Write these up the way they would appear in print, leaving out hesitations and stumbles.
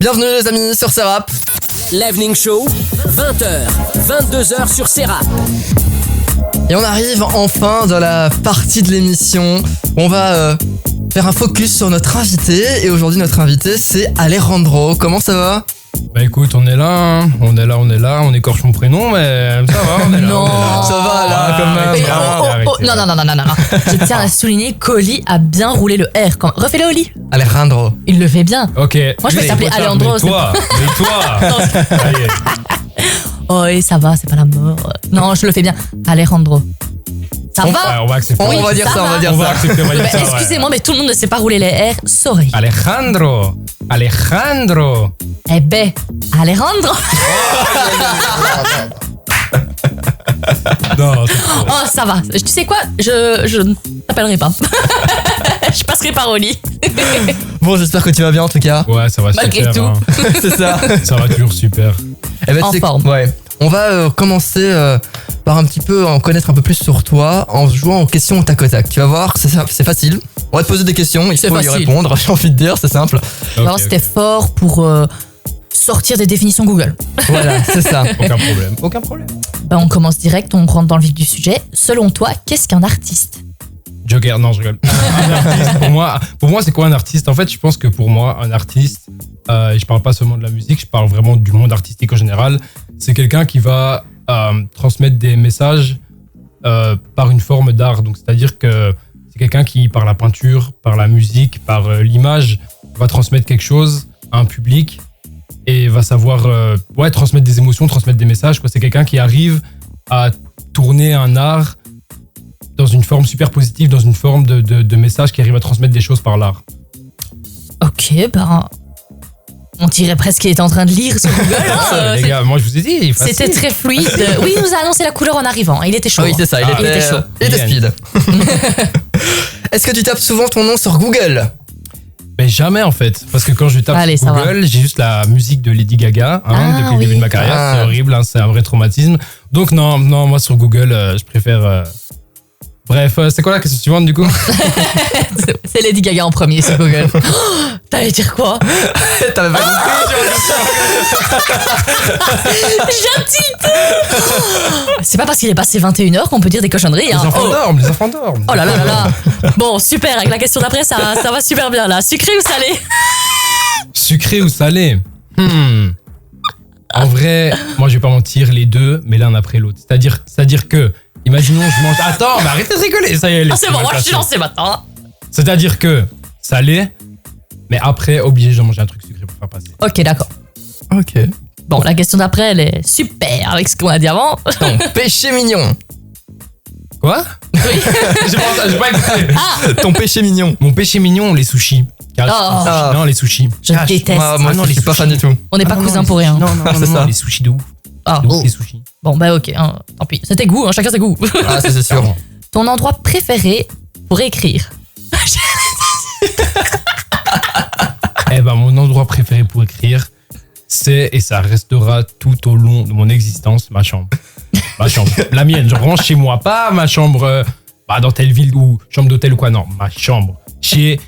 Bienvenue les amis sur Serap. L'Evening Show, 20h, 22h sur Serap. Et on arrive enfin dans la partie de l'émission où on va faire un focus sur notre invité. Et aujourd'hui notre invité c'est Alejandro. Comment ça va ? Bah écoute, on est là, on écorche mon prénom, mais ça va, on est là. Non. on est là. Ça va là quand même. Non. Je tiens à souligner qu'Oli a bien roulé le R. Refais-le, Oli. Alejandro. Il le fait bien. Ok. Moi, je vais t'appeler Alejandro. Mais toi. Allez. Oh, et ça va, c'est pas la mort. Non, je le fais bien. Alejandro. Ça va Ouais, on va accepter. On va dire ça, on va dire On va ça. accepter, on va dire ça. ouais. Excusez-moi, mais tout le monde ne sait pas rouler les R. Sorry. Alejandro. Eh ben, Alejandro. Non, c'est pas vrai. Oh, ça va. Tu sais quoi ? Je ne t'appellerai pas. Je passerai par Oli. Bon, j'espère que tu vas bien en tout cas. Ouais, ça va Malgré super. tout. hein. C'est ça. Ça va toujours super. Eh ben, En tu sais- forme. Ouais. On va commencer par un petit peu en connaître un peu plus sur toi en jouant aux questions au tac au tac. Tu vas voir, c'est facile. On va te poser des questions, il C'est faut y facile. répondre. J'ai envie de dire, c'est simple. Alors, c'était fort pour sortir des définitions Google. Voilà, c'est ça. Aucun problème. Ben, on commence direct, on rentre dans le vif du sujet. Selon toi, qu'est-ce qu'un artiste ? Joker, non, je rigole. Un artiste, pour moi, c'est quoi un artiste ? En fait, je pense que pour moi, un artiste, et je parle pas seulement de la musique, je parle vraiment du monde artistique en général, c'est quelqu'un qui va transmettre des messages par une forme d'art. Donc, c'est-à-dire que c'est quelqu'un qui, par la peinture, par la musique, par l'image, va transmettre quelque chose à un public et va savoir transmettre des émotions, transmettre des messages, quoi. C'est quelqu'un qui arrive à tourner un art dans une forme super positive, dans une forme de message qui arrive à transmettre des choses par l'art. Ok, ben. On dirait presque qu'il était en train de lire sur Google. hein. Les gars, moi je vous ai dit, facile. C'était très fluide. Oui, il nous a annoncé la couleur en arrivant. Il était chaud. Oui, c'est ça, il était chaud. Il était speed. Est-ce que tu tapes souvent ton nom sur Google ? Mais jamais en fait, parce que quand je tape Allez, sur ça Google, j'ai juste la musique de Lady Gaga depuis le oui. début de ma carrière. Ah. C'est horrible, hein, c'est un vrai traumatisme. Donc non, moi sur Google, je préfère... Bref, c'est quoi la question suivante du coup ? C'est Lady Gaga en premier sur Google. Oh, t'allais dire quoi ? T'avais pas compris ? Gentil. C'est pas parce qu'il est passé 21h qu'on peut dire des cochonneries. Les Hein. enfants dorment. Oh là là là là. Bon, super. Avec la question d'après, ça va super bien là. Sucré ou salé ? Sucré ou salé ? En vrai, moi je vais pas mentir, les deux, mais l'un après l'autre. C'est-à-dire que, imaginons je mange... Attends, mais arrêtez de rigoler, ça y est. Ah, c'est bon, moi je suis lancé maintenant. C'est-à-dire que, salé, mais après, obligé de manger un truc sucré pour faire passer. Ok, d'accord. Ok. Bon, la question d'après, elle est super avec ce qu'on a dit avant. Ton péché mignon. Quoi ? Oui. J'ai pas écouté. Ton péché mignon. Mon péché mignon, les sushis. Oh. Non, les sushis. Je déteste. Moi Ah non, je les suis pas sushis. fan du tout. On n'est pas Ah non, cousins les pour rien. sushis. Non, c'est ça. les sushis de ouf. Ah, De ouf, oh. les sushis. Bon, bah ok, hein, tant pis. C'est tes goûts, hein, chacun ses goûts. Ah, c'est sûr. Clairement. Ton endroit préféré pour écrire ? Eh ben, mon endroit préféré pour écrire, c'est, et ça restera tout au long de mon existence, ma chambre. Ma chambre. La mienne, genre vraiment chez moi. Pas ma chambre dans telle ville ou chambre d'hôtel ou quoi. Non, ma chambre. Chez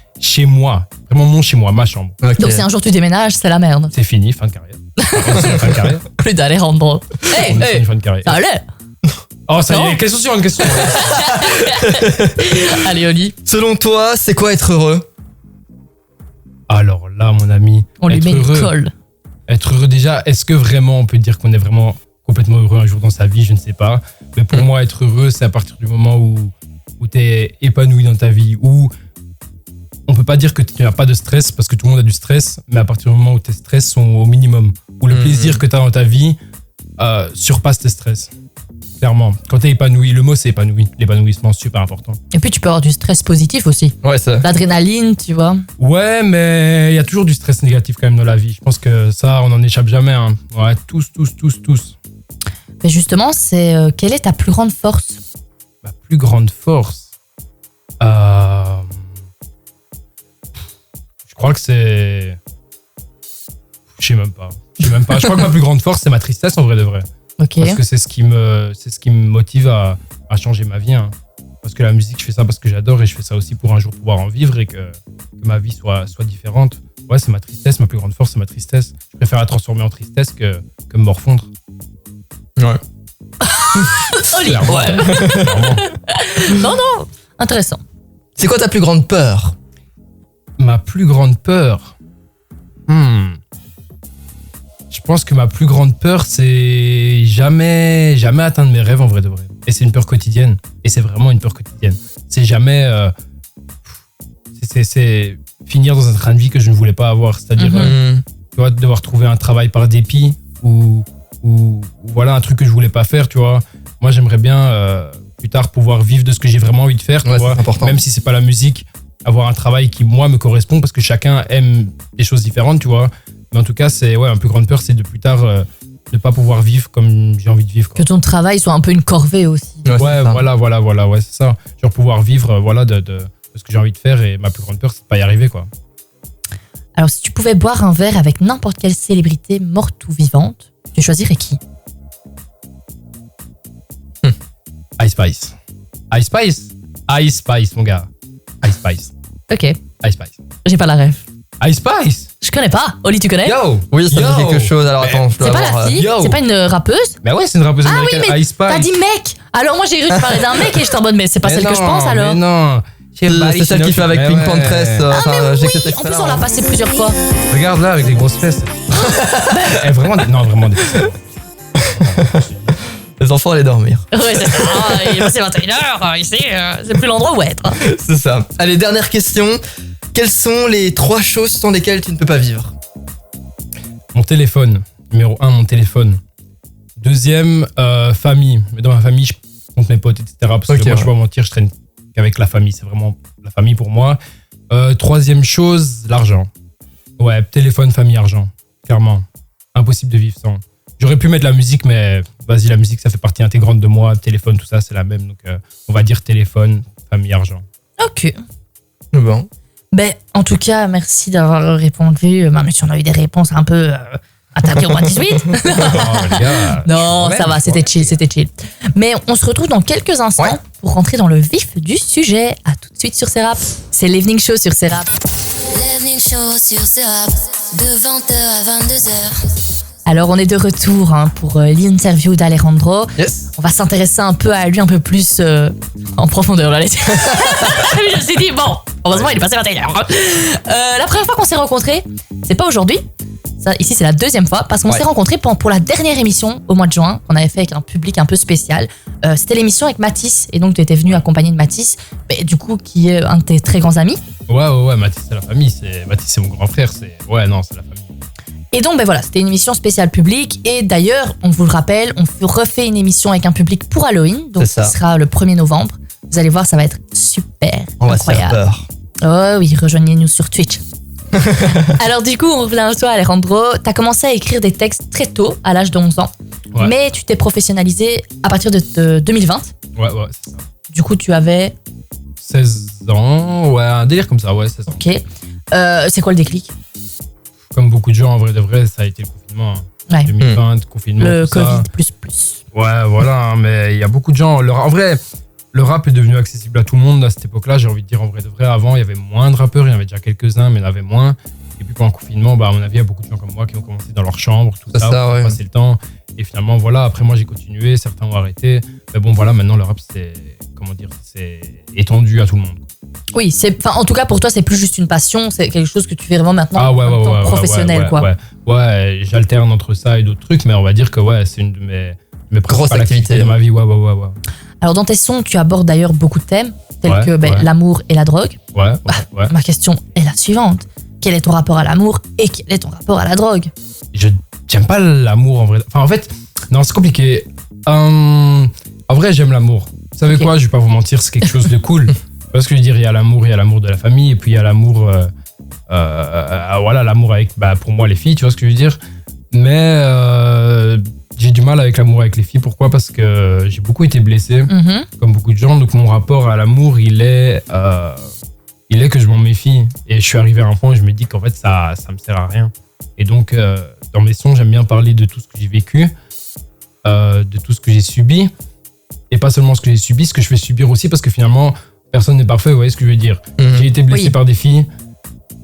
moi. Vraiment mon chez moi, ma chambre. Ok. Donc si un jour tu déménages, c'est la merde. C'est fini, fin de carrière. Fin de carrière. Plus d'aller rendre. Hey, On est sur hey, une fin de carrière. ça allait. Oh, ça y Non. est, question sur une question. Allez, Oli, Selon toi, c'est quoi être heureux ? Alors là, mon ami, on lui être met une heureux. colle. Être heureux déjà, est-ce que vraiment on peut dire qu'on est vraiment complètement heureux un jour dans sa vie ? Je ne sais pas. Mais pour moi, être heureux, c'est à partir du moment où tu es épanoui dans ta vie, où on peut pas dire que tu n'as pas de stress parce que tout le monde a du stress, mais à partir du moment où tes stress sont au minimum, où le plaisir que tu as dans ta vie surpasse tes stress. Clairement, quand tu es épanoui, le mot c'est épanoui, l'épanouissement c'est super important. Et puis tu peux avoir du stress positif aussi. Ouais, ça. L'adrénaline, tu vois. Ouais, mais il y a toujours du stress négatif quand même dans la vie. Je pense que ça, on n'en échappe jamais. Hein. Ouais, tous. Mais justement, c'est quelle est ta plus grande force ? Ma plus grande force, je crois que c'est... Je sais même pas. Je crois que ma plus grande force, c'est ma tristesse en vrai de vrai. Ok. Parce que c'est ce qui me motive à changer ma vie. Hein. Parce que la musique, je fais ça parce que j'adore et je fais ça aussi pour un jour pouvoir en vivre et que ma vie soit différente. Ouais, c'est ma tristesse, ma plus grande force, c'est ma tristesse. Je préfère la transformer en tristesse que me morfondre. Ouais. Oli. Clairement. Clairement. Non, intéressant. C'est quoi ta plus grande peur? Ma plus grande peur. Je pense que ma plus grande peur, c'est jamais atteindre mes rêves en vrai de vrai. Et c'est une peur quotidienne. Et c'est vraiment une peur quotidienne. C'est jamais. C'est finir dans un train de vie que je ne voulais pas avoir. C'est-à-dire, tu vois, devoir trouver un travail par dépit ou voilà, un truc que je voulais pas faire, tu vois. Moi, j'aimerais bien plus tard pouvoir vivre de ce que j'ai vraiment envie de faire, tu vois. C'est important. Même si c'est pas la musique, avoir un travail qui, moi, me correspond parce que chacun aime des choses différentes, tu vois. Mais en tout cas, c'est ma plus grande peur, c'est de plus tard ne pas pouvoir vivre comme j'ai envie de vivre, quoi. Que ton travail soit un peu une corvée aussi. Ouais, Ouais, voilà, ouais, c'est ça. Genre pouvoir vivre, voilà, de ce que j'ai envie de faire, et ma plus grande peur, c'est de pas y arriver, quoi. Alors, si tu pouvais boire un verre avec n'importe quelle célébrité morte ou vivante, tu choisirais qui? Ice Spice. Ice Spice? Ice Spice, mon gars. Ice Spice. Ok, Ice Spice. j'ai pas la rêve. Ice Spice? Je connais pas. Oli, tu connais? Yo! Oui, ça me dit Yo. quelque chose. Alors attends, je dois C'est pas avoir, la fille? yo. C'est pas une rappeuse? Mais ouais, c'est une rappeuse Ah oui, américaine, mais Ice Spice. t'as dit mec. Alors moi j'ai cru que tu parlais d'un mec et j'étais en mode mais c'est pas Mais celle que je non, pense alors. Mais non. C'est celle qui fait avec Mais Pink ouais. Pantress. Oui, en plus on l'a passé plusieurs fois. Regarde là, avec les grosses fesses. Elle est vraiment. Non, vraiment des. Les enfants allaient dormir. Ouais, c'est ça. Il est passé 21h, ici, c'est plus l'endroit où être. C'est ça. Allez, dernière question. Quelles sont les 3 choses sans lesquelles tu ne peux pas vivre? Mon téléphone. Numéro 1, mon téléphone. Deuxième, famille. Mais dans ma famille, je compte mes potes, etc. Parce que Ok, moi, ouais. je vais pas mentir, je traîne qu'avec la famille. C'est vraiment la famille pour moi. Troisième chose, l'argent. Ouais, téléphone, famille, argent. Clairement. Impossible de vivre sans. J'aurais pu mettre la musique, mais vas-y, la musique, ça fait partie intégrante de moi. Téléphone, tout ça, c'est la même. Donc, on va dire téléphone, famille, argent. Ok. Bon. Ben, en tout cas, merci d'avoir répondu. Même si on a eu des réponses un peu attaquées au moins 18. Oh, les gars. Non, Ouais, ça va, c'était chill, c'était chill. Mais on se retrouve dans quelques instants Ouais. pour rentrer dans le vif du sujet. À tout de suite sur Serap. C'est l'Evening Show sur Serap. L'Evening Show sur Serap, de 20h à 22h. Alors, on est de retour pour l'interview d'Alejandro. Yes. On va s'intéresser un peu à lui un peu plus en profondeur. Là. Je me suis dit, bon, heureusement, il est passé 21h. La première fois qu'on s'est rencontrés, c'est pas aujourd'hui. Ça, ici, c'est la deuxième fois parce qu'on s'est rencontrés pour la dernière émission au mois de juin qu'on avait fait avec un public un peu spécial. C'était l'émission avec Mathis et donc tu étais venu accompagné de Mathis, mais, du coup, qui est un de tes très grands amis. Ouais, Mathis, c'est la famille. Mathis, c'est mon grand frère. C'est la famille. Et donc, ben voilà, c'était une émission spéciale public. Et d'ailleurs, on vous le rappelle, on refait une émission avec un public pour Halloween. Donc, C'est ça. ce sera le 1er novembre. Vous allez voir, ça va être super On va se faire incroyable. peur. Oh oui, rejoignez-nous sur Twitch. Alors du coup, on revient à toi, Alejandro. T'as commencé à écrire des textes très tôt, à l'âge de 11 ans. Ouais. Mais tu t'es professionnalisé à partir de 2020. Ouais, c'est ça. Du coup, tu avais... 16 ans, ouais, un délire comme ça, ouais, 16 ans. Ok. C'est quoi le déclic? Comme beaucoup de gens, en vrai de vrai, ça a été le confinement. Ouais. 2020, confinement, Le tout ça. Covid plus. Ouais, voilà, hein, mais il y a beaucoup de gens. En vrai, le rap est devenu accessible à tout le monde à cette époque-là. J'ai envie de dire en vrai de vrai. Avant, il y avait moins de rappeurs, il y en avait déjà quelques-uns, mais il y en avait moins. Et puis pendant le confinement, à mon avis, il y a beaucoup de gens comme moi qui ont commencé dans leur chambre, tout C'est ça, ça, pour ouais. passer le temps. Et finalement, voilà, après moi j'ai continué, certains ont arrêté. Mais bon, voilà, maintenant le rap, c'est étendu à tout le monde. Oui, en tout cas, pour toi, c'est plus juste une passion, c'est quelque chose que tu fais vraiment maintenant Ah ouais, en tant que ouais, professionnel, ouais, quoi. Ouais, ouais, j'alterne entre ça et d'autres trucs, mais on va dire que ouais, c'est une de mes Grosse principales activité. activités de ma vie. Ouais. Alors dans tes sons, tu abordes d'ailleurs beaucoup de thèmes, tels Ouais, que ouais. l'amour et la drogue. Ouais. Ma question est la suivante. Quel est ton rapport à l'amour et quel est ton rapport à la drogue? J'aime pas l'amour en vrai. Enfin, en fait, non, c'est compliqué. En vrai, j'aime l'amour. Vous savez Ok. quoi, je vais pas vous mentir, c'est quelque chose de cool. Parce que je veux dire, il y a l'amour de la famille, et puis il y a l'amour, voilà, l'amour avec, pour moi, les filles, tu vois ce que je veux dire. Mais j'ai du mal avec l'amour avec les filles. Pourquoi? Parce que j'ai beaucoup été blessé, Mhm. comme beaucoup de gens. Donc mon rapport à l'amour, il est que je m'en méfie. Et je suis arrivé à un point où je me dis qu'en fait, ça me sert à rien. Et donc, dans mes sons, j'aime bien parler de tout ce que j'ai vécu, de tout ce que j'ai subi. Et pas seulement ce que j'ai subi, ce que je fais subir aussi, parce que finalement, personne n'est parfait, vous voyez ce que je veux dire. Mhm. J'ai été blessé Oui. par des filles.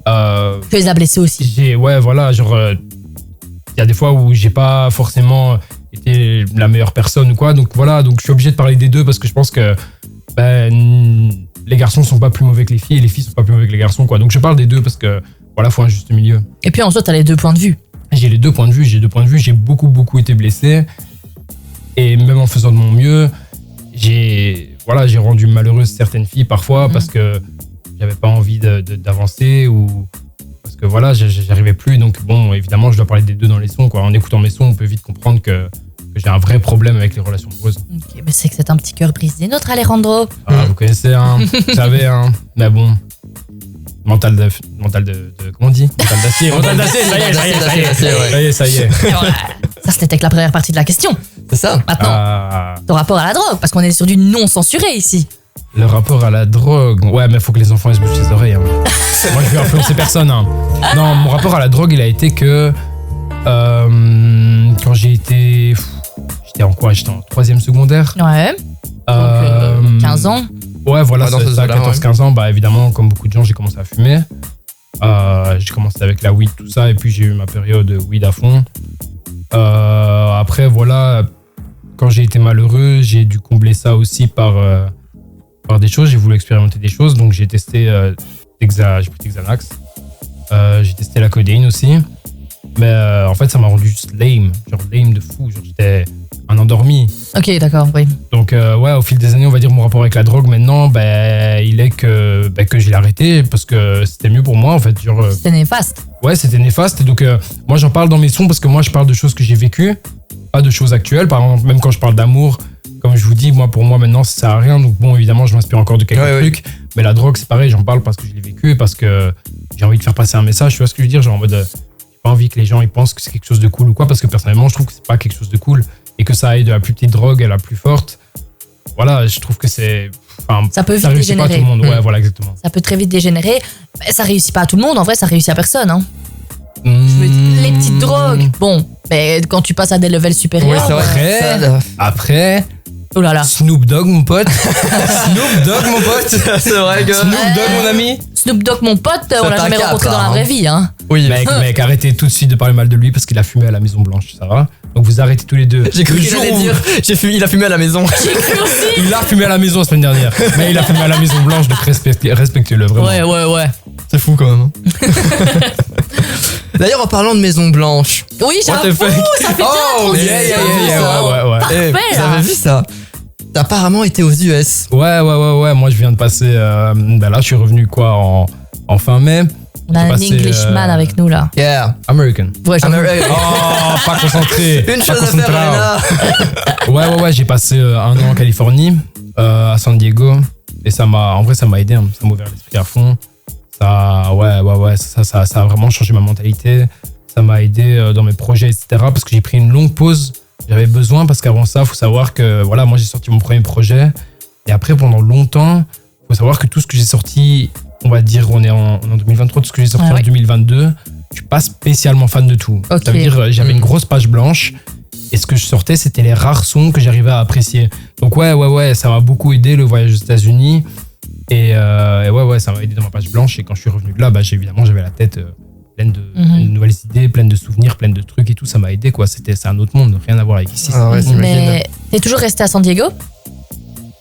Tu les as blessés aussi. Ouais, voilà, genre, il y a des fois où j'ai pas forcément été la meilleure personne ou quoi, donc voilà, donc je suis obligé de parler des deux parce que je pense que les garçons sont pas plus mauvais que les filles et les filles sont pas plus mauvais que les garçons, quoi. Donc je parle des deux parce que voilà, faut un juste milieu. Et puis en soi, t'as les deux points de vue. J'ai les deux points de vue, j'ai beaucoup été blessé et même en faisant de mon mieux, j'ai rendu malheureuse certaines filles parfois parce que j'avais pas envie d'avancer ou parce que voilà, j'arrivais plus. Donc bon, évidemment, je dois parler des deux dans les sons, quoi. En écoutant mes sons, on peut vite comprendre que j'ai un vrai problème avec les relations amoureuses. Ok, mais c'est que c'est un petit cœur brisé, notre Alejandro. Ah, vous connaissez, hein, vous savez, hein. Mais bon, mental de comment on dit? Mental d'acier, ça y est. Voilà. Ça, c'était que la première partie de la question. C'est ça. Maintenant, ton rapport à la drogue, parce qu'on est sur du non censuré ici. Le rapport à la drogue, ouais, mais faut que les enfants ils se bouchent les oreilles. Hein. Moi, je vais influencer personne. Hein. Non, mon rapport à la drogue, il a été que quand j'étais en quoi? J'étais en 3e secondaire. Ouais. Donc, 15 ans. Ouais, voilà, dans c'est ça, 14-15 ans. Bah, évidemment, comme beaucoup de gens, j'ai commencé à fumer. J'ai commencé avec la weed, tout ça, et puis j'ai eu ma période weed à fond. Après, voilà, quand j'ai été malheureux, j'ai dû combler ça aussi par des choses. J'ai voulu expérimenter des choses, donc j'ai testé j'ai pris Xanax. J'ai testé la codéine aussi. Mais en fait, ça m'a rendu juste lame de fou. Genre, j'étais un endormi. Ok, d'accord, oui. Donc, ouais, au fil des années, on va dire mon rapport avec la drogue maintenant, il est que je l'ai arrêté parce que c'était mieux pour moi, en fait. Genre, C'était néfaste. ouais, c'était néfaste. Et donc, moi, j'en parle dans mes sons parce que moi, je parle de choses que j'ai vécues, pas de choses actuelles. Par exemple, même quand je parle d'amour, comme je vous dis, pour moi, maintenant, ça sert à rien. Donc, bon, évidemment, je m'inspire encore de quelques trucs. Mais la drogue, c'est pareil, j'en parle parce que je l'ai vécu et parce que j'ai envie de faire passer un message. Tu vois ce que je veux dire? Genre, en mode, j'ai pas envie que les gens ils pensent que c'est quelque chose de cool ou quoi, parce que personnellement, je trouve que c'est pas quelque chose de cool et que ça aille de la plus petite drogue à la plus forte. Voilà, je trouve que c'est. Ça peut vite réussit pas à tout dégénérer. le monde. Ouais, voilà, exactement. Ça peut très vite dégénérer. Mais ça réussit pas à tout le monde, en vrai, ça réussit à personne. Hein. Je veux dire, les petites drogues, bon, mais quand tu passes à des levels supérieurs. Ouais, c'est vrai. Après, Oh là là. Snoop Dogg, mon pote. Snoop Dogg, mon pote. C'est vrai que. Snoop Dogg, mon ami. Snoop Dogg, mon pote, on l'a t'a jamais cap, rencontré dans la hein. vraie vie. Hein. Oui, Mec, arrêtez tout de suite de parler mal de lui parce qu'il a fumé à la Maison Blanche, ça va? Donc vous arrêtez tous les deux. J'ai cru Le qu'il jour allait où- dire il a fumé à la maison. Il a fumé à la maison la semaine dernière, mais il a fumé à la Maison Blanche, donc respectez-le vraiment. Ouais. C'est fou quand même. D'ailleurs, en parlant de Maison Blanche. Oui, What the j'avoue, fuck? ça fait bien Oh, trop yeah, ça. Ouais. Eh, Parfait, vous là. avez vu ça? T'as apparemment été aux US. Ouais. Moi, je viens de passer. Là, je suis revenu quoi en fin mai. On a J'ai un passé, Englishman avec nous là. Yeah. American. Ouais, j'avoue. Oh, pas concentré. Une Pas chose à concentré. faire, Elena. Ouais. J'ai passé 1 an en Californie, à San Diego, et ça m'a aidé. Hein. Ça m'a ouvert l'esprit à fond. Ça a vraiment changé ma mentalité. Ça m'a aidé dans mes projets, etc. Parce que j'ai pris une longue pause. J'avais besoin parce qu'avant ça, faut savoir que voilà, moi j'ai sorti mon premier projet et après pendant longtemps, faut savoir que tout ce que j'ai sorti, on va dire, on est en 2023, tout ce que j'ai sorti Ah ouais. en 2022, je suis pas spécialement fan de tout. Ok. Ça veut dire j'avais une grosse page blanche et ce que je sortais, c'était les rares sons que j'arrivais à apprécier. Donc ouais, ça m'a beaucoup aidé le voyage aux États-Unis et ouais, ça m'a aidé dans ma page blanche et quand je suis revenu de là, évidemment, j'avais la tête pleine de nouvelles idées, pleine de souvenirs, pleine de trucs et tout, ça m'a aidé quoi. C'est un autre monde, rien à voir avec ici. Ah ouais, c'est Mais t'es toujours resté à San Diego?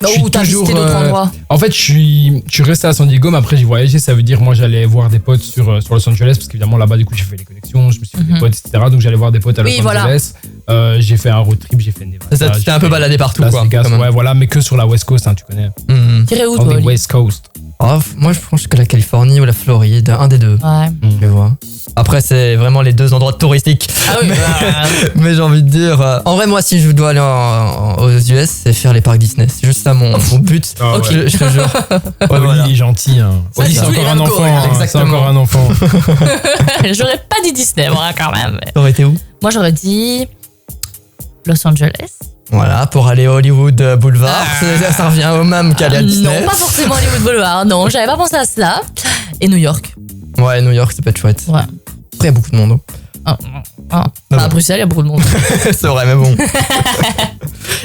Je suis Ou t'as toujours, visité d'autres endroits? En fait, je suis resté à San Diego, mais après j'ai voyagé. Ça veut dire moi j'allais voir des potes sur Los Angeles parce qu'évidemment là-bas du coup j'ai fait les connexions, je me suis fait des potes, etc. Donc j'allais voir des potes à Los Oui, voilà. Angeles. J'ai fait un road trip, j'ai fait Nevada. Ça, tu t'es un peu baladé partout, Las quoi. Vegas, quand même. ouais, voilà, mais que sur la West Coast, hein, tu connais. Mhm. T'irais où On toi, est Oli? West Coast. Oh, moi, je pense que la Californie ou la Floride, un des deux. Ouais. Je vois. Après, c'est vraiment les deux endroits touristiques. Ah oui, Mais j'ai envie de dire. En vrai, moi, si je dois aller aux US, c'est faire les parcs Disney. C'est juste ça mon but. Ah ouais. Je te jure. Ouais, voilà. il est gentil. Hein. Ça, Oli, c'est c'est tous les encore un mêmes enfant. goals, Hein, c'est exactement. encore un enfant. J'aurais pas dit Disney, moi, quand même. T'aurais été où? Moi, j'aurais dit Los Angeles. Voilà, pour aller à Hollywood Boulevard. Ça revient au même qu'aller à Disney. Non, pas forcément Hollywood Boulevard. Non, j'avais pas pensé à cela. Et New York. Ouais, New York, ça peut être chouette. Ouais. Après, il y a beaucoup de monde. Ah. Bah, à Bruxelles, il y a beaucoup de monde. C'est vrai, mais bon.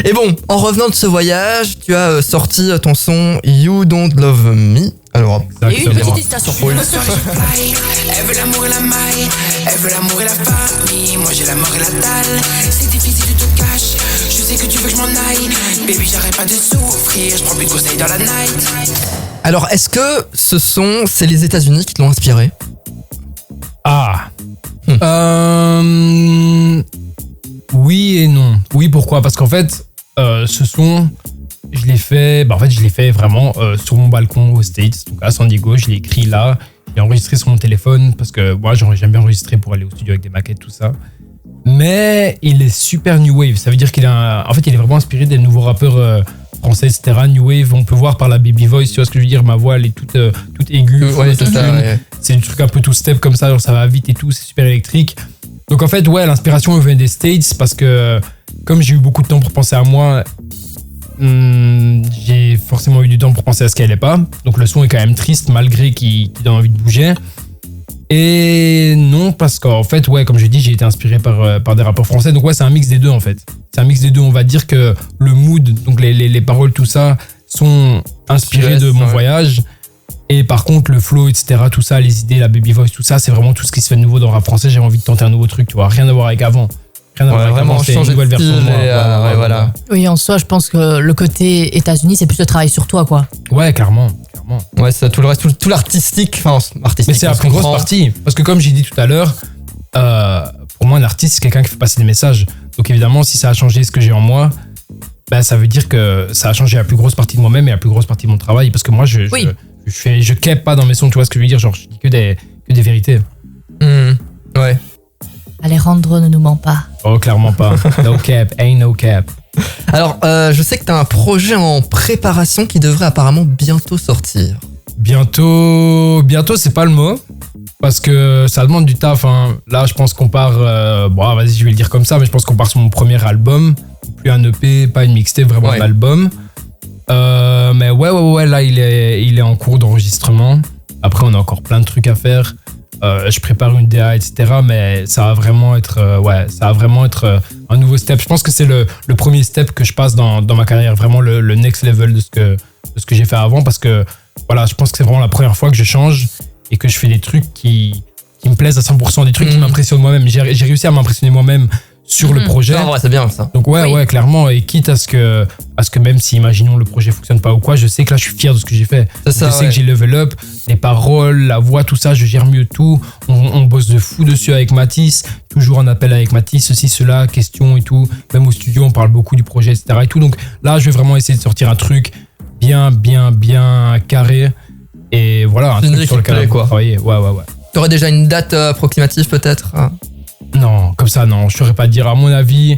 Et bon, en revenant de ce voyage, tu as sorti ton son You Don't Love Me Alors, Il y a eu une Exactement. petite hésitation. oui. Elle veut l'amour et la maille, elle veut l'amour et la famille. Moi j'ai la mort et la dalle. C'est difficile de te cacher, je sais que tu veux que je m'en aille. Baby, j'arrête pas de souffrir, je prends plus de conseils dans la night. Alors, est-ce que c'est les États-Unis qui te l'ont inspiré? Ah. Oui et non. Oui, pourquoi? Parce qu'en fait, ce son, je l'ai fait vraiment sur mon balcon aux States, donc à San Diego. Je l'ai écrit là. Je l'ai enregistré sur mon téléphone parce que moi, j'aime bien enregistrer pour aller au studio avec des maquettes, tout ça. Mais il est super new wave. Ça veut dire qu'il est vraiment inspiré des nouveaux rappeurs français, etc. New wave, on peut voir par la baby voice, tu vois ce que je veux dire? Ma voix, elle est toute aiguë. Ouais, c'est ça. Ouais. C'est du truc un peu tout step comme ça, genre ça va vite et tout, c'est super électrique. Donc en fait, ouais, l'inspiration vient des States parce que comme j'ai eu beaucoup de temps pour penser à moi, j'ai forcément eu du temps pour penser à ce qu'elle est pas. Donc le son est quand même triste malgré qu'il donne envie de bouger. Et non, parce qu'en fait, ouais, comme je dis, j'ai été inspiré par des rappeurs français. Donc ouais, c'est un mix des deux en fait. C'est un mix des deux. On va dire que le mood, donc les paroles, tout ça, sont inspirés de mon voyage. Et par contre, le flow, etc., tout ça, les idées, la baby voice, tout ça, c'est vraiment tout ce qui se fait de nouveau dans le rap français. J'ai envie de tenter un nouveau truc, tu vois. Rien à voir avec avant. Rien à voir avec vraiment avant. C'est une changer nouvelle de style version de moi. et, voilà. Oui, en soi, je pense que le côté États-Unis, c'est plus le travail sur toi, quoi. Ouais, clairement. Ouais, ça, tout le reste, tout l'artistique, artistique. Mais c'est la on se plus grosse comprend. partie. Parce que comme j'ai dit tout à l'heure, pour moi, un artiste, c'est quelqu'un qui fait passer des messages. Donc évidemment, si ça a changé ce que j'ai en moi, bah, ça veut dire que ça a changé la plus grosse partie de moi-même et la plus grosse partie de mon travail. Parce que moi, je cape pas dans mes sons, tu vois ce que je veux dire? Genre, je dis que des vérités. Ouais. Alejandro ne nous ment pas. Oh, clairement pas. No cap, ain't no cap. Alors, je sais que t'as un projet en préparation qui devrait apparemment bientôt sortir. Bientôt, c'est pas le mot. Parce que ça demande du taf. Hein. Là, je pense qu'on part. Bon, vas-y, je vais le dire comme ça, mais je pense qu'on part sur mon premier album. Plus un EP, pas une mixtape, vraiment un album. Mais ouais, là, il est en cours d'enregistrement. Après, on a encore plein de trucs à faire. Je prépare une DA, etc. Mais ça va vraiment être, un nouveau step. Je pense que c'est le premier step que je passe dans ma carrière. Vraiment le next level de ce que j'ai fait avant. Parce que, voilà, je pense que c'est vraiment la première fois que je change et que je fais des trucs qui me plaisent à 100%, des trucs qui m'impressionnent moi-même. J'ai réussi à m'impressionner moi-même sur le projet. Non, ouais, c'est bien ça. Donc ouais, clairement, et quitte à ce que même si, imaginons, le projet fonctionne pas ou quoi, je sais que là, je suis fier de ce que j'ai fait. C'est ça, je sais que j'ai level up, les paroles, la voix, tout ça, je gère mieux tout. On bosse de fou dessus avec Mathis, toujours en appel avec Mathis, ceci, cela, questions et tout. Même au studio, on parle beaucoup du projet, etc. et tout. Donc là, je vais vraiment essayer de sortir un truc bien carré. Et voilà, un truc sur lequel on va travailler. Ouais. T'aurais déjà une date approximative peut-être? Non, comme ça, non. Je saurais pas dire. À mon avis,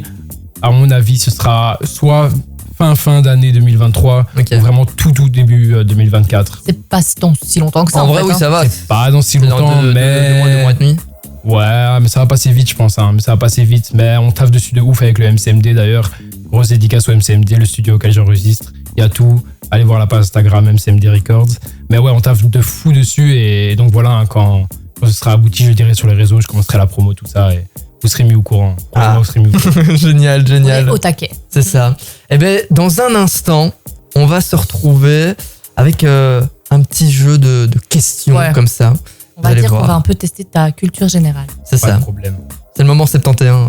ce sera soit fin d'année 2023, ou vraiment tout début 2024. C'est pas si longtemps que ça. En vrai, oui, hein. ça va. Pas dans si longtemps, mais... 2 mois et demi. Ouais, mais ça va passer vite, je pense. Hein. Mais ça va passer vite. Mais on taffe dessus de ouf avec le MCMD, d'ailleurs. Grosse dédicace au MCMD, le studio auquel j'enregistre. Il y a tout. Allez voir la page Instagram MCMD Records. Mais ouais, on taffe de fou dessus. Et donc voilà, hein, quand ce sera abouti, je dirai sur les réseaux, je commencerai la promo, tout ça. Et vous serez mis au courant. Vous serez mis au courant. Génial. On est au taquet. C'est ça. Eh bien, dans un instant, on va se retrouver avec un petit jeu de questions comme ça. On va dire qu'on va un peu tester ta culture générale. C'est Pas ça. de problème. C'est le moment 71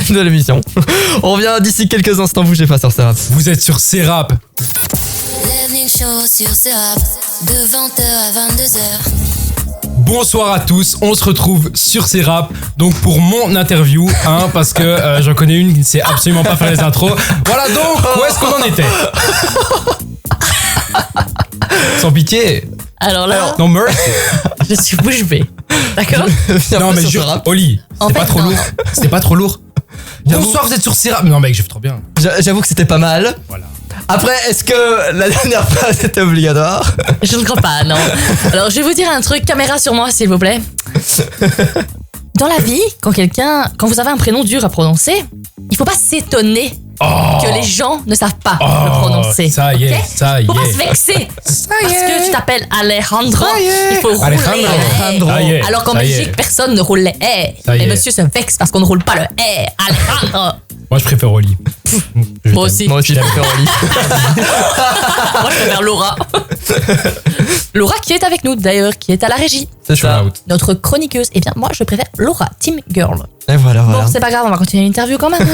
de l'émission. On revient d'ici quelques instants, bougez pas sur Serap. Vous êtes sur C-Rap. L'Evening Show sur Serap, de 20h à 22h. Bonsoir à tous, on se retrouve sur C-Rap, donc pour mon interview, hein, parce que j'en connais une qui ne sait absolument pas faire les intros. Voilà donc, où est-ce qu'on en était? Sans pitié. Alors là, Non, mercy. je suis bouche bée. D'accord? Non, mais Oli, En c'était fait, pas trop non. lourd. C'était pas trop lourd. Bonsoir, vous êtes sur C-Rap. Non, mec, je fais trop bien. J'avoue que c'était pas mal. Voilà. Après, est-ce que la dernière phrase c'était obligatoire? Je ne crois pas, non. Alors, je vais vous dire un truc. Caméra sur moi, s'il vous plaît. Dans la vie, quand vous avez un prénom dur à prononcer, il faut pas s'étonner que les gens ne savent pas le prononcer. Ça y est, ok? ça y Faut pas se est. vexer. Parce que tu t'appelles Alejandro, il faut rouler Alejandro. le Ça y est, E. Alors qu'en ça y est. Belgique, personne ne roule les E. Ça y Et est. monsieur se vexe parce qu'on ne roule pas le E. Alejandro. Moi, je préfère Oli. Moi aussi. Moi aussi, je préfère Oli. Moi, je préfère Laura. Laura qui est avec nous d'ailleurs, qui est à la régie. C'est Shout ça. out. Notre chroniqueuse. Eh bien, moi, je préfère Laura, Team Girl. Et voilà. Bon, c'est pas grave, on va continuer l'interview quand même.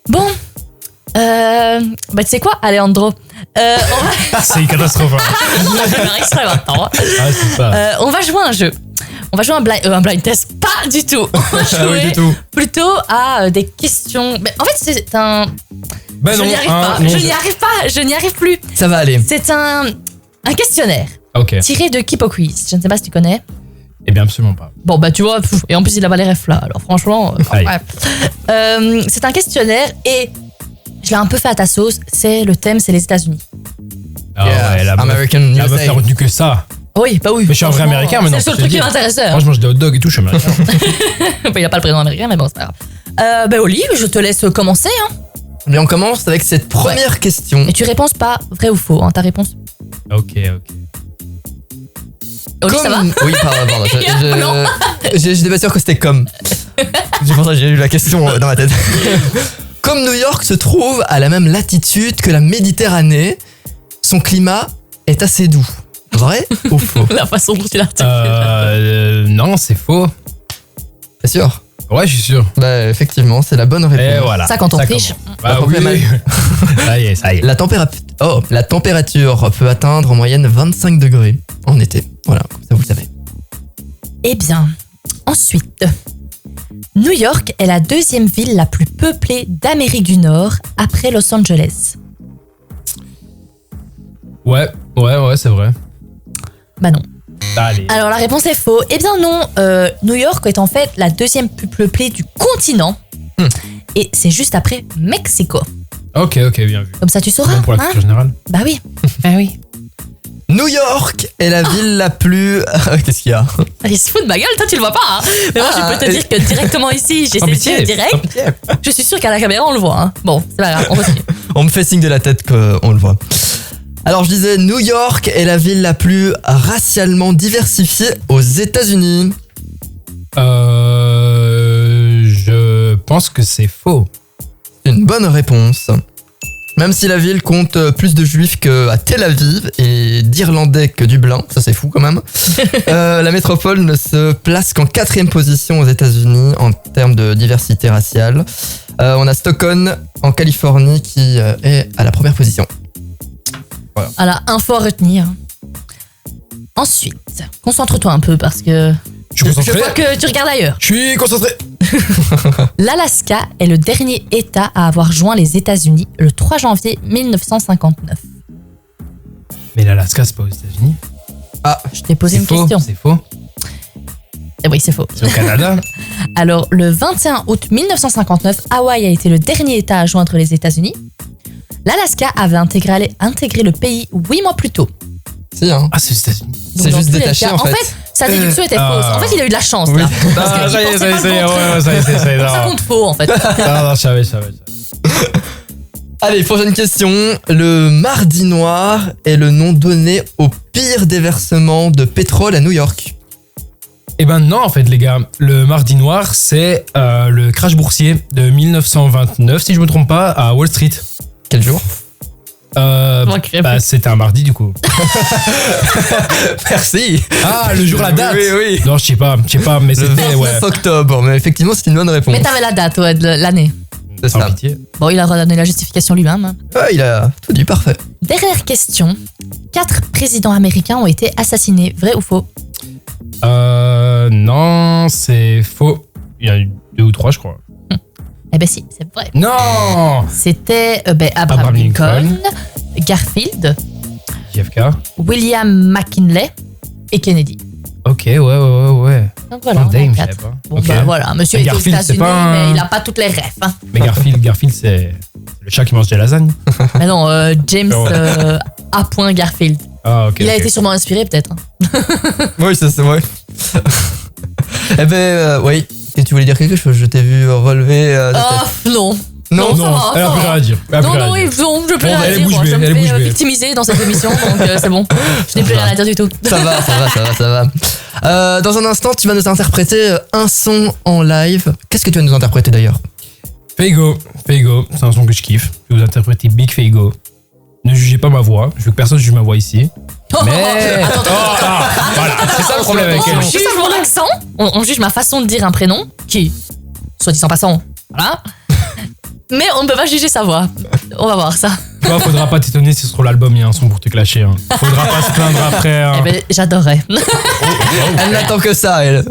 Bon. Bah, tu sais quoi, Alejandro C'est une catastrophe. Hein. je vais faire exprès maintenant. Ah, c'est ça. On va jouer à un jeu. On va jouer un blind test. Pas du tout. On va Ah oui, jouer du tout. plutôt à des questions. Mais en fait, c'est un. Ben je non, n'y arrive hein, pas. non, Je n'y arrive pas. Je n'y arrive plus. Ça va aller. C'est un questionnaire Ok. tiré de Kipo Quiz. Je ne sais pas si tu connais. Eh bien, absolument pas. Bon, bah tu vois, et en plus il a pas les refs là, alors franchement. Aïe. bref. C'est un questionnaire et je l'ai un peu fait à ta sauce. Le thème, c'est les États-Unis. Ah ouais, la meuf, American la meuf USA. n'a retenu que ça. Oui, bah oui. Mais je suis un vrai franchement, américain maintenant. C'est le seul je te truc qui dis. m'intéressait. Moi, je mange des hot dogs et tout, je suis américain. Il n'y a pas le président américain, mais bon, c'est pas grave. Bah Oli, je te laisse commencer. Hein. Mais on commence avec cette première question. Et tu réponds pas vrai ou faux, hein, ta réponse. Ok. Oli, ça va. Oui, pardon. Non. J'étais pas sûr que c'était comme. C'est pour ça que j'ai lu la question dans ma tête. Comme New York se trouve à la même latitude que la Méditerranée, son climat est assez doux. Vrai ou faux? La façon dont tu l'articules. Non, c'est faux. T'es sûr? Ouais, je suis sûr. Bah, effectivement, c'est la bonne Et réponse. voilà. Ça, quand on triche. commence. Bah on oui, fait mal. Ça y est, ça y est. La température peut atteindre en moyenne 25 degrés en été. Voilà, comme ça vous le savez. Eh bien, ensuite, New York est la deuxième ville la plus peuplée d'Amérique du Nord après Los Angeles. Ouais, c'est vrai. Bah non. Allez. Alors la réponse est faux. Eh bien non, New York est en fait la deuxième plus peuplée du continent. Et c'est juste après Mexico. Ok, bien vu. Comme ça tu sauras. Bon pour la Hein culture générale. bah oui. Bah oui. New York est la ville la plus... Qu'est-ce qu'il y a? Il se fout de ma gueule, toi tu le vois pas. Hein. Mais moi je peux te dire que directement ici, j'ai Sans ses yeux pitié. direct. Sans pitié. Je suis sûre qu'à la caméra on le voit. Hein. Bon, c'est pas grave, on continue. On me fait signe de la tête qu'on le voit. Alors je disais, New York est la ville la plus racialement diversifiée aux États-Unis. Je pense que c'est faux. Une bonne réponse. Même si la ville compte plus de juifs qu'à Tel Aviv et d'Irlandais que Dublin, ça c'est fou quand même, la métropole ne se place qu'en 4e position aux États-Unis en termes de diversité raciale. On a Stockton en Californie qui est à la première position. Voilà, info à retenir. Ensuite, concentre-toi un peu parce que Je suis je concentré. vois que tu regardes ailleurs. Je suis concentré. L'Alaska est le dernier État à avoir joint les États-Unis le 3 janvier 1959. Mais l'Alaska, c'est pas aux États-Unis. Je t'ai posé C'est une faux. question. C'est faux. Eh oui, c'est faux. C'est au Canada. Alors, le 21 août 1959, Hawaï a été le dernier État à joindre les États-Unis. L'Alaska avait intégré le pays 8 mois plus tôt. Si, hein. Ah, c'est aux États-Unis. Donc, C'est dans juste tous les détaché cas- en fait. sa déduction était fausse. En fait, il a eu de la chance Oui. là. Parce Ah, qu'il ça y est, pensait ça y est, pas ça y le est, contraire. ouais, ça y est, ça y est, Ça non. compte faux en fait. Non, je savais. Allez, prochaine question. Le Mardi Noir est le nom donné au pire déversement de pétrole à New York. Eh ben non, en fait, les gars. Le Mardi Noir, c'est le crash boursier de 1929, si je me trompe pas, à Wall Street. Quel jour? C'était un mardi, du coup. Merci. Ah, le jour, la date. Oui. Non, je sais pas, mais Le c'était, 29 ouais. octobre, mais effectivement c'est une bonne réponse. Mais t'avais la date ouais, de l'année. C'est Sans ça. pitié. Bon, il a redonné la justification lui-même. Hein. Ouais, il a tout dit, parfait. Dernière question. 4 présidents américains ont été assassinés. Vrai ou faux? Non, c'est faux. Il y en a eu 2 ou 3, je crois. Eh ben si, c'est vrai. Non. C'était Abraham Abraham Lincoln, Lincoln. Garfield, JFK. William McKinley et Kennedy. Ok, ouais. Donc voilà, on a Damn, je 4. savais pas. Bon Ok. bah voilà, monsieur Mais est aux Garfield, c'est États-Unis, pas un- mais il a pas toutes les refs. Hein. Mais Garfield, c'est le chat qui mange des lasagnes. Mais non, James Ouais. A. Garfield. Ah, ok. Il a ok. été sûrement inspiré peut-être. Hein. Oui, ça c'est vrai. Eh ben, oui. Et tu voulais dire quelque chose? Je t'ai vu relever de Ah tête. non. Non, ça Non, va, elle a ça plus va. rien à dire. Elle a plus Non, rien à non, dire. oui, non, je peux Bon, rien elle est dire. bouche Moi, bée, je elle est me bouche fais bée. victimiser dans cette émission, donc c'est bon. Je n'ai plus rien à dire du tout. Ça va. Dans un instant, tu vas nous interpréter un son en live. Qu'est-ce que tu vas nous interpréter d'ailleurs? Faygo, c'est un son que je kiffe. Je vais vous interpréter Big Faygo. Ne jugez pas ma voix. Je veux que personne juge ma voix ici. Mais. Voilà, c'est ça le problème avec elle. On juge mon accent, on juge ma façon de dire un prénom, qui, soit dit en passant, voilà. Mais on ne peut pas juger sa voix. On va voir ça. Toi, faudra pas t'étonner si sur l'album il y a un son pour te clasher. Hein. Faudra pas se plaindre après. Hein. Eh ben, j'adorerais. Elle n'attend que ça, elle.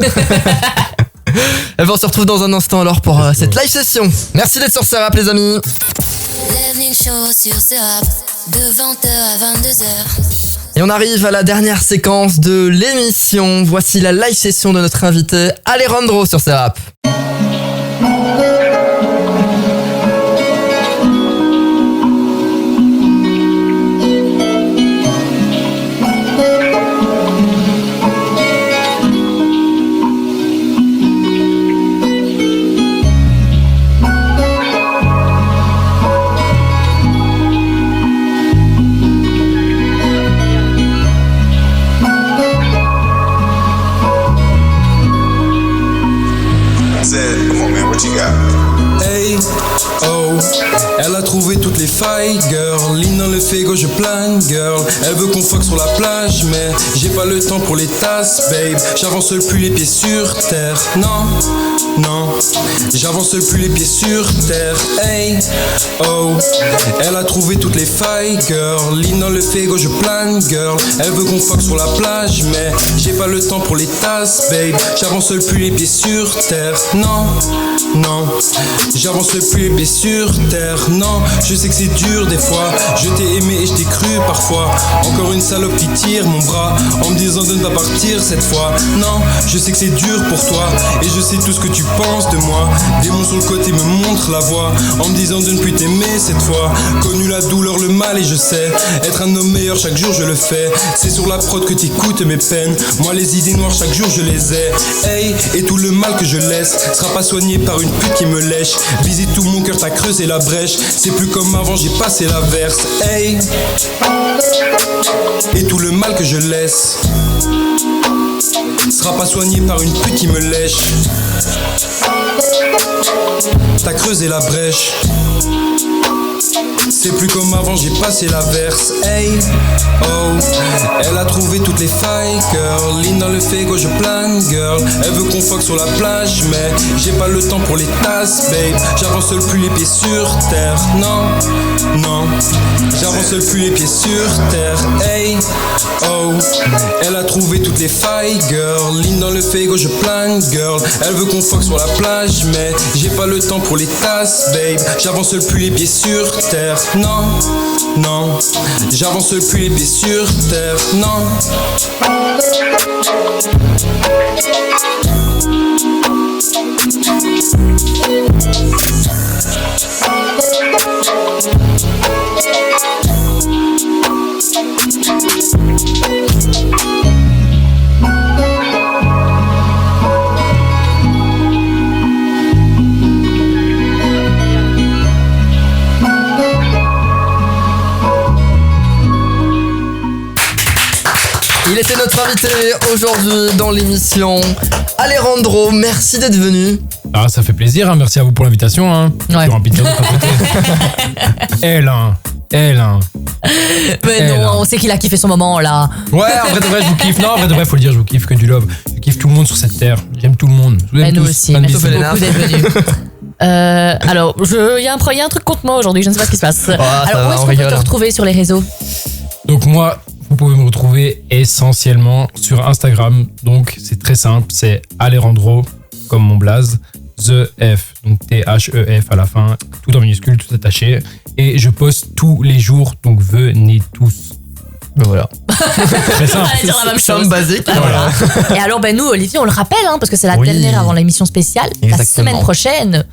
On se retrouve dans un instant alors pour cette live session. Merci d'être sur Serap, les amis. L'Evening Show sur Serap, de 20h à 22h. Et on arrive à la dernière séquence de l'émission. Voici la live session de notre invité Alejandro sur Serap. Hey, oh, elle a trouvé toutes les failles, girl. Ligne dans le Faygo, je plane, girl. Elle veut qu'on fuck sur la plage, mais j'ai pas le temps pour les tasses, babe. J'avance plus les pieds sur terre, non, non. J'avance plus les pieds sur terre, hey, oh. Elle a trouvé toutes les failles, girl. Ligne dans le Faygo, je plane, girl. Elle veut qu'on fuck sur la plage, mais j'ai pas le temps pour les tasses, babe. J'avance plus les pieds sur terre, non, non. J'avance plus les pieds sur terre, non. Je sais que c'est dur des fois. Je t'ai aimé et je t'ai cru parfois. Encore une salope qui tire mon bras en me disant de ne pas partir cette fois. Non, je sais que c'est dur pour toi et je sais tout ce que tu penses de moi. Démon sur le côté me montre la voie en me disant de ne plus t'aimer cette fois. Connu la douleur, le mal et je sais être un homme meilleur chaque jour je le fais. C'est sur la prod que t'écoutes mes peines. Moi les idées noires chaque jour je les ai. Hey, et tout le mal que je laisse sera pas soigné par une pute qui me lèche. Visite tout mon cœur, t'as creusé la brèche. C'est plus comme avant, j'ai passé la verse. Hey, et tout le mal que je laisse sera pas soigné par une pute qui me lèche. T'as creusé la brèche. C'est plus comme avant, j'ai passé la verse. Hey, oh, elle a trouvé toutes les failles, girl. Ligne dans le Faygo, je plane, girl. Elle veut qu'on fuck sur la plage, mais j'ai pas le temps pour les tasses, babe. J'avance plus les pieds sur terre, non, non. J'avance plus les pieds sur terre, hey, oh. Elle a trouvé toutes les failles, girl. Ligne dans le Faygo, je plane, girl. Elle veut qu'on fuck sur la plage, mais j'ai pas le temps pour les tasses, babe. J'avance plus les pieds sur terre, non, non. J'avance plus les pieds sur terre, non. Il était notre invité aujourd'hui dans l'émission. Alejandro, merci d'être venu. Ah, ça fait plaisir, hein. Merci à vous pour l'invitation. Hein. Ouais. Sur un pizza, Elle, hein. Mais non, on sait qu'il a kiffé son moment là. Ouais, en vrai de vrai, je vous kiffe. Non, en vrai de vrai, faut le dire, je vous kiffe que du love. Je kiffe tout le monde sur cette terre. J'aime tout le monde. Je vous aime Mais nous tous. aussi, Plein de merci bisous. beaucoup d'être venu. Alors, il y a un truc contre moi aujourd'hui, je ne sais pas ce qui se passe. ça Alors, où va, est-ce on qu'on peut rigole. te retrouver sur les réseaux? Donc moi, vous pouvez me retrouver essentiellement sur Instagram. Donc c'est très simple, c'est Alejandro, comme mon blaze, The F, donc T-H-E-F à la fin, tout en minuscule, tout attaché. Et je poste tous les jours, donc venez tous. Ben voilà. Très simple. Allez dire la même chose. Somme basique. Voilà. Et alors, nous, Olivier, on le rappelle, hein, parce que c'est la Oui. dernière avant l'émission spéciale. Exactement. La semaine prochaine,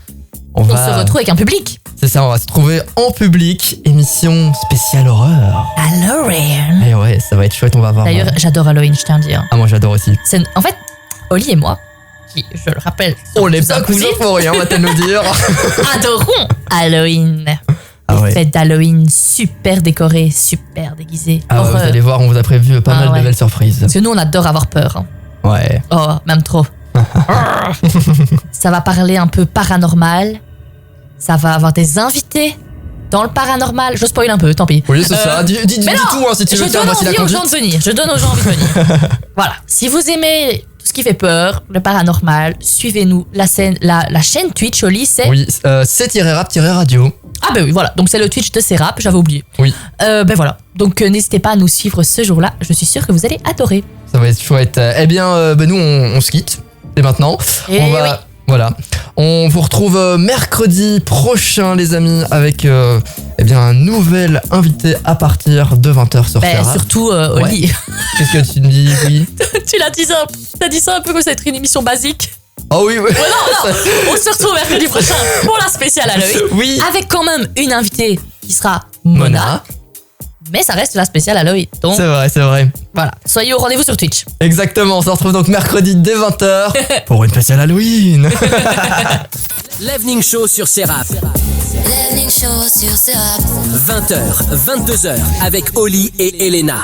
On on va se retrouve avec un public. C'est ça, on va se trouver en public. Émission spéciale horreur. Halloween. Et ouais, ça va être chouette, on va voir. D'ailleurs, j'adore Halloween, je tiens à dire. Ah, moi j'adore aussi. En fait, Oli et moi, qui, je le rappelle, On n'est sommes pas cousins inclusifs, pour rien, on va te le dire. adorons Halloween. Ah ouais. Fête d'Halloween super décorée, super déguisée. Ah ouais, vous Horreur. allez voir, on vous a prévu pas Ah mal ouais. de belles surprises. Parce que nous, on adore avoir peur. Hein. Ouais. Oh, même trop. Ça va parler un peu paranormal. Ça va avoir des invités dans le paranormal. Je spoil un peu, tant pis. Oui, c'est ça. Dis mais non, tout si tu veux. je donne envie aux gens de venir. Je donne aux gens envie de venir. Voilà. Si vous aimez tout ce qui fait peur, le paranormal, suivez-nous. La chaîne Twitch, Oli, c'est... Oui, c'est-rap-radio. Ah ben oui, voilà. Donc c'est le Twitch de Serap, j'avais oublié. Oui. Ben voilà. Donc n'hésitez pas à nous suivre ce jour-là. Je suis sûre que vous allez adorer. Ça va être chouette. Eh bien, nous, on se quitte. Et maintenant, Et on va... oui. Voilà. On vous retrouve mercredi prochain, les amis, avec un nouvel invité à partir de 20h sur Ben Serap. surtout, Oli. Qu'est-ce que tu me dis, oui? T'as dit ça un peu comme ça être une émission basique. Oh oui, oui. On se retrouve mercredi prochain pour la spéciale Halloween. Oui. Avec quand même une invitée qui sera Mona. Mais ça reste la spéciale Halloween. Donc C'est vrai. voilà, soyez au rendez-vous sur Twitch. Exactement, on se retrouve donc mercredi dès 20h pour une spéciale Halloween. L'Evening Show sur Serap. L'Evening Show sur Serap. 20h, 22h avec Oli et Elena.